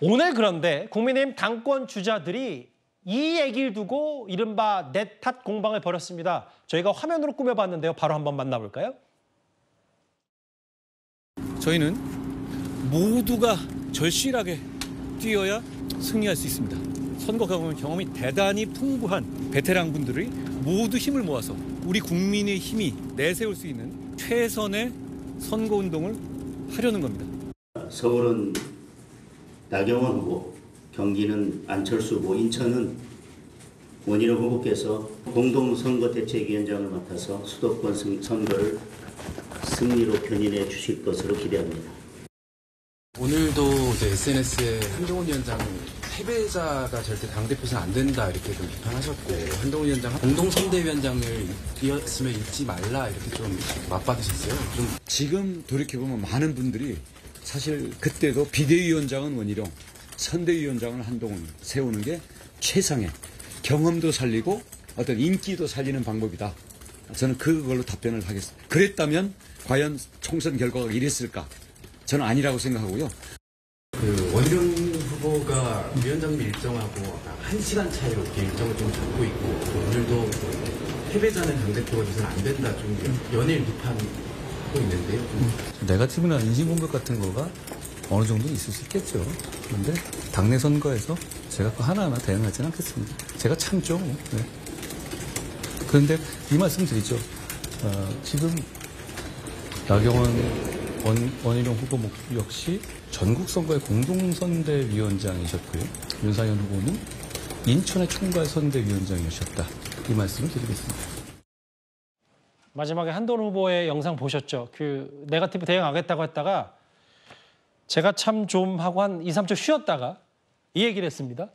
오늘 그런데 국민의힘 당권 주자들이 이 얘기를 두고 이른바 내 탓 공방을 벌였습니다. 저희가 화면으로 꾸며봤는데요. 바로 한번 만나볼까요? 저희는 모두가 절실하게 뛰어야 승리할 수 있습니다. 선거 경험이 대단히 풍부한 베테랑 분들이 모두 힘을 모아서 우리 국민의 힘이 내세울 수 있는 최선의 선거운동을 하려는 겁니다. 서울은 나경원 후보, 경기는 안철수 후보, 인천은 원희룡 후보께서 공동선거대책위원장을 맡아서 수도권 선거를 승리로 견인해 주실 것으로 기대합니다. 오늘도 이제 SNS에 한동훈 위원장은 패배자가 절대 당대표는 안 된다 이렇게 좀 비판하셨고, 한동훈 위원장 공동선대위원장을 이었으면 잊지 말라 이렇게 좀 맞받으셨어요. 좀 지금 돌이켜보면 많은 분들이 사실 그때도 비대위원장은 원희룡, 선대위원장은 한동훈 세우는 게 최상의 경험도 살리고 어떤 인기도 살리는 방법이다. 저는 그걸로 답변을 하겠습니다. 그랬다면 과연 총선 결과가 이랬을까? 저는 아니라고 생각하고요. 원희룡 후보가 위원장님 일정하고 1시간 차이로 일정을 좀 잡고 있고, 오늘도 패배자는 당대표가 돼서는 안 된다 좀 연일 비판하고 있는데요. 네거티브나 인신공격 같은 거가 어느 정도 있을 수 있겠죠. 그런데 당내 선거에서 제가 그 하나하나 대응하지는 않겠습니다. 제가 참죠. 네. 그런데 이 말씀 드리죠. 지금 나경원 원희룡 후보 역시 전국 선거의 공동선대위원장이셨고요. 윤상현 후보는 인천의 총괄 선대위원장이셨다. 이 말씀을 드리겠습니다. 마지막에 한동훈 후보의 영상 보셨죠? 그 네거티브 대응하겠다고 했다가 제가 참 좀 하고 한 2, 3초 쉬었다가 이 얘기를 했습니다.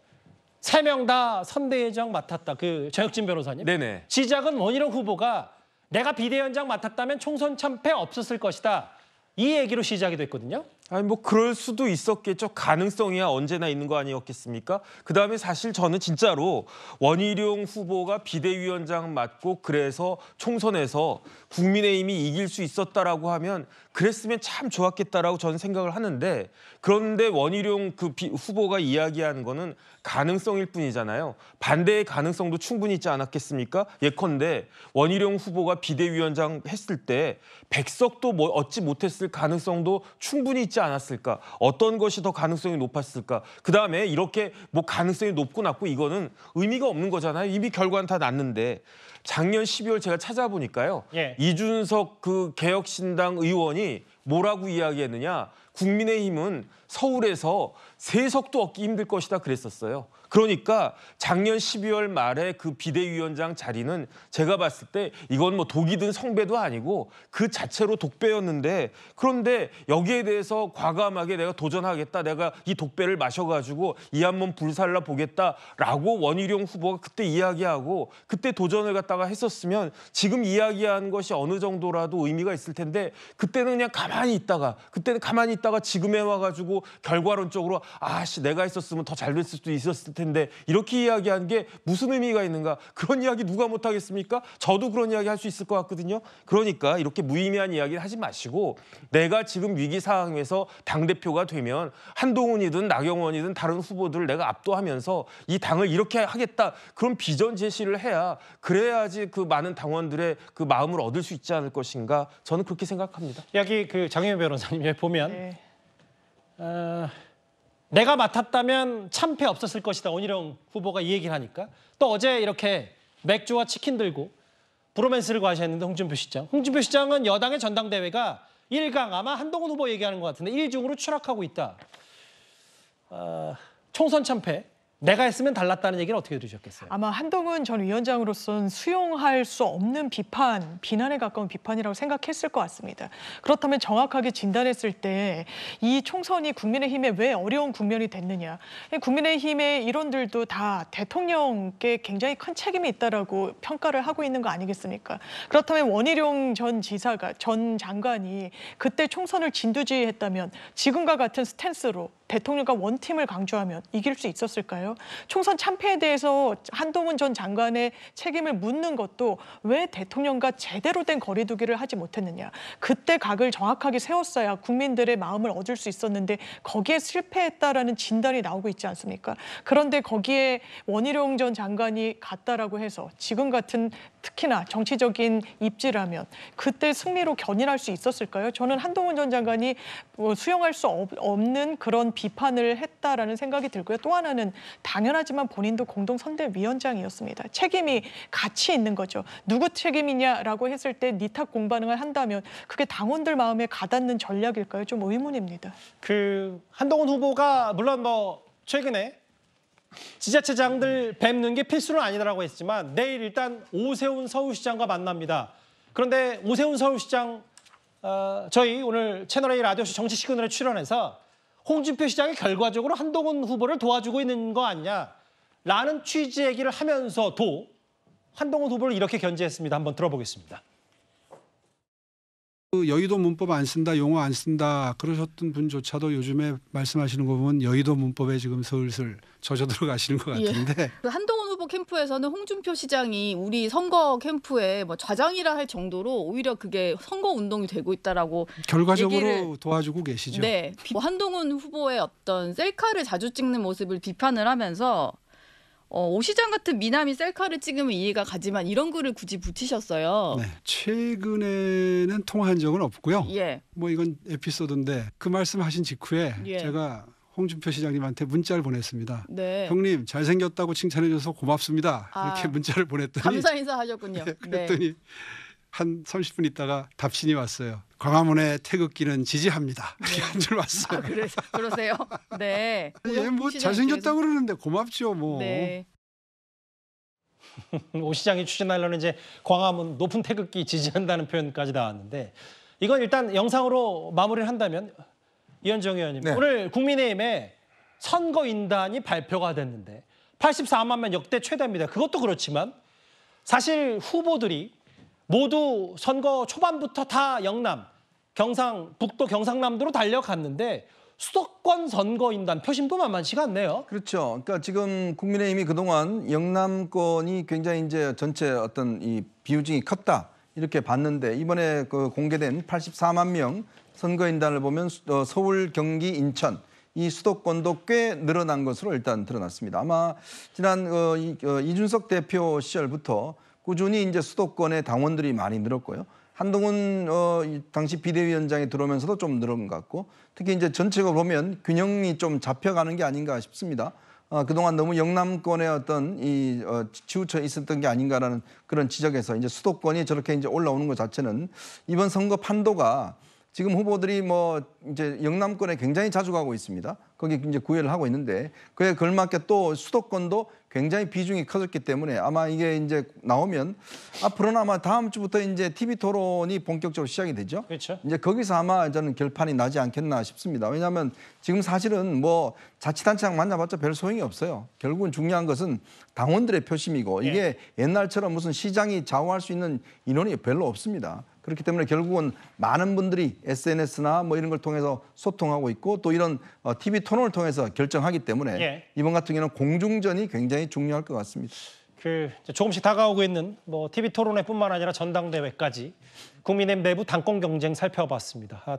3명 다 선대위원장 맡았다. 그 정혁진 변호사님. 네네. 시작은 원희룡 후보가 내가 비대위원장 맡았다면 총선 참패 없었을 것이다. 이 얘기로 시작이 됐거든요. 아니 뭐 그럴 수도 있었겠죠. 가능성이야 언제나 있는 거 아니었겠습니까? 그다음에 사실 저는 진짜로 원희룡 후보가 비대위원장 맡고 그래서 총선에서 국민의힘이 이길 수 있었다라고 하면 그랬으면 참 좋았겠다라고 저는 생각을 하는데, 그런데 원희룡 후보가 이야기하는 거는 가능성일 뿐이잖아요. 반대의 가능성도 충분히 있지 않았겠습니까? 예컨대 원희룡 후보가 비대위원장 했을 때 백석도 얻지 못했을 가능성도 충분히 있지 않았을까? 어떤 것이 더 가능성이 높았을까? 그다음에 이렇게 뭐 가능성이 높고 낮고 이거는 의미가 없는 거잖아요. 이미 결과는 다 났는데, 작년 12월 제가 찾아보니까요. 예. 이준석 그 개혁신당 의원이 뭐라고 이야기했느냐. 국민의힘은 서울에서 3석도 얻기 힘들 것이다 그랬었어요. 그러니까 작년 12월 말에 그 비대위원장 자리는 제가 봤을 때 이건 뭐 독이 든 성배도 아니고 그 자체로 독배였는데, 그런데 여기에 대해서 과감하게 내가 도전하겠다, 내가 이 독배를 마셔가지고 이 한번 불살라 보겠다라고 원희룡 후보가 그때 이야기하고 그때 도전을 갖다가 했었으면 지금 이야기한 것이 어느 정도라도 의미가 있을 텐데, 그때는 그냥 가만히 있다가 지금에 와가지고 결과론적으로 아씨 내가 했었으면 더 잘 됐을 수도 있었을 텐데 이렇게 이야기한 게 무슨 의미가 있는가? 그런 이야기 누가 못하겠습니까? 저도 그런 이야기 할 수 있을 것 같거든요. 그러니까 이렇게 무의미한 이야기를 하지 마시고, 내가 지금 위기 상황에서 당대표가 되면 한동훈이든 나경원이든 다른 후보들을 내가 압도하면서 이 당을 이렇게 하겠다, 그런 비전 제시를 해야, 그래야지 그 많은 당원들의 그 마음을 얻을 수 있지 않을 것인가, 저는 그렇게 생각합니다. 여기 그 장혜연 변호사님 여기 보면 네. 내가 맡았다면 참패 없었을 것이다. 원희룡 후보가 이 얘기를 하니까 또 어제 이렇게 맥주와 치킨 들고 브로맨스를 과시했는데 홍준표 시장은 여당의 전당대회가 1강 아마 한동훈 후보 얘기하는 것 같은데 1중으로 추락하고 있다. 총선 참패. 내가 했으면 달랐다는 얘기는 어떻게 들으셨겠어요? 아마 한동훈 전 위원장으로서는 수용할 수 없는 비난에 가까운 비판이라고 생각했을 것 같습니다. 그렇다면 정확하게 진단했을 때 이 총선이 국민의힘에 왜 어려운 국면이 됐느냐. 국민의힘의 일원들도 다 대통령께 굉장히 큰 책임이 있다라고 평가를 하고 있는 거 아니겠습니까? 그렇다면 원희룡 전 장관이 그때 총선을 진두지휘했다면 지금과 같은 스탠스로 대통령과 원팀을 강조하면 이길 수 있었을까요? 총선 참패에 대해서 한동훈 전 장관의 책임을 묻는 것도 왜 대통령과 제대로 된 거리두기를 하지 못했느냐. 그때 각을 정확하게 세웠어야 국민들의 마음을 얻을 수 있었는데 거기에 실패했다라는 진단이 나오고 있지 않습니까? 그런데 거기에 원희룡 전 장관이 갔다라고 해서 지금 같은 특히나 정치적인 입지라면 그때 승리로 견인할 수 있었을까요? 저는 한동훈 전 장관이 수용할 수 없는 그런 비판을 했다라는 생각이 들고요. 또 하나는 당연하지만 본인도 공동선대위원장이었습니다. 책임이 같이 있는 거죠. 누구 책임이냐라고 했을 때 니탁 공반응을 한다면 그게 당원들 마음에 가닿는 전략일까요? 좀 의문입니다. 한동훈 후보가 물론 뭐 최근에 지자체장들 뵙는 게 필수는 아니라고 했지만 내일 일단 오세훈 서울시장과 만납니다. 그런데 오세훈 서울시장 저희 오늘 채널A 라디오쇼 정치 시그널에 출연해서 홍준표 시장이 결과적으로 한동훈 후보를 도와주고 있는 거 아니냐라는 취지 얘기를 하면서도 한동훈 후보를 이렇게 견제했습니다. 한번 들어보겠습니다. 여의도 문법 안 쓴다, 용어 안 쓴다 그러셨던 분조차도 요즘에 말씀하시는 거 보면 여의도 문법에 지금 슬슬 젖어 들어가시는 것 같은데. 예. 한동훈 후보 캠프에서는 홍준표 시장이 우리 선거 캠프에 뭐 좌장이라 할 정도로 오히려 그게 선거 운동이 되고 있다라고 결과적으로 도와주고 계시죠. 네, 한동훈 후보의 어떤 셀카를 자주 찍는 모습을 비판을 하면서 오 시장 같은 미남이 셀카를 찍으면 이해가 가지만 이런 글을 굳이 붙이셨어요. 네, 최근에는 통화한 적은 없고요. 예. 뭐 이건 에피소드인데 그 말씀하신 직후에 예. 제가 홍준표 시장님한테 문자를 보냈습니다. 네. 형님 잘생겼다고 칭찬해줘서 고맙습니다. 이렇게 문자를 보냈더니 감사 인사하셨군요. 네, 그랬더니 한 30분 있다가 답신이 왔어요. 광화문의 태극기는 지지합니다. 이렇게 한 줄 왔어요. 그러세요? 네. 뭐 잘생겼다고 그러는데 고맙죠 뭐. 네. 오 시장이 추진하려는 이제 광화문 높은 태극기 지지한다는 표현까지 나왔는데 이건 일단 영상으로 마무리를 한다면 이현정 의원님 네. 오늘 국민의힘의 선거인단이 발표가 됐는데 84만 명 역대 최다입니다. 그것도 그렇지만 사실 후보들이 모두 선거 초반부터 다 영남, 북도 경상남도로 달려갔는데 수도권 선거인단 표심도 만만치가 않네요. 그렇죠. 그러니까 지금 국민의힘이 그동안 영남권이 굉장히 이제 전체 어떤 이 비중이 컸다 이렇게 봤는데 이번에 그 공개된 84만 명 선거인단을 보면 서울, 경기, 인천 이 수도권도 꽤 늘어난 것으로 일단 드러났습니다. 아마 지난 이준석 대표 시절부터 꾸준히 이제 수도권의 당원들이 많이 늘었고요. 한동훈 당시 비대위원장이 들어오면서도 좀 늘은 것 같고 특히 이제 전체적으로 보면 균형이 좀 잡혀가는 게 아닌가 싶습니다. 그동안 너무 영남권의 어떤 치우쳐 있었던 게 아닌가라는 그런 지적에서 이제 수도권이 저렇게 이제 올라오는 것 자체는 이번 선거 판도가 지금 후보들이 뭐 이제 영남권에 굉장히 자주 가고 있습니다. 거기 이제 구애를 하고 있는데 그에 걸맞게 또 수도권도 굉장히 비중이 커졌기 때문에 아마 이게 이제 나오면 앞으로는 아마 다음 주부터 이제 TV 토론이 본격적으로 시작이 되죠. 그렇죠. 이제 거기서 아마 저는 결판이 나지 않겠나 싶습니다. 왜냐하면 지금 사실은 뭐 자치단체장 만나봤자 별 소용이 없어요. 결국은 중요한 것은 당원들의 표심이고 이게 옛날처럼 무슨 시장이 좌우할 수 있는 인원이 별로 없습니다. 그렇기 때문에 결국은 많은 분들이 SNS나 뭐 이런 걸 통해서 소통하고 있고 또 이런 TV 토론을 통해서 결정하기 때문에 이번 같은 경우는 공중전이 굉장히 중요할 것 같습니다. 조금씩 다가오고 있는 뭐 TV 토론회뿐만 아니라 전당대회까지 국민의힘 내부 당권 경쟁 살펴봤습니다.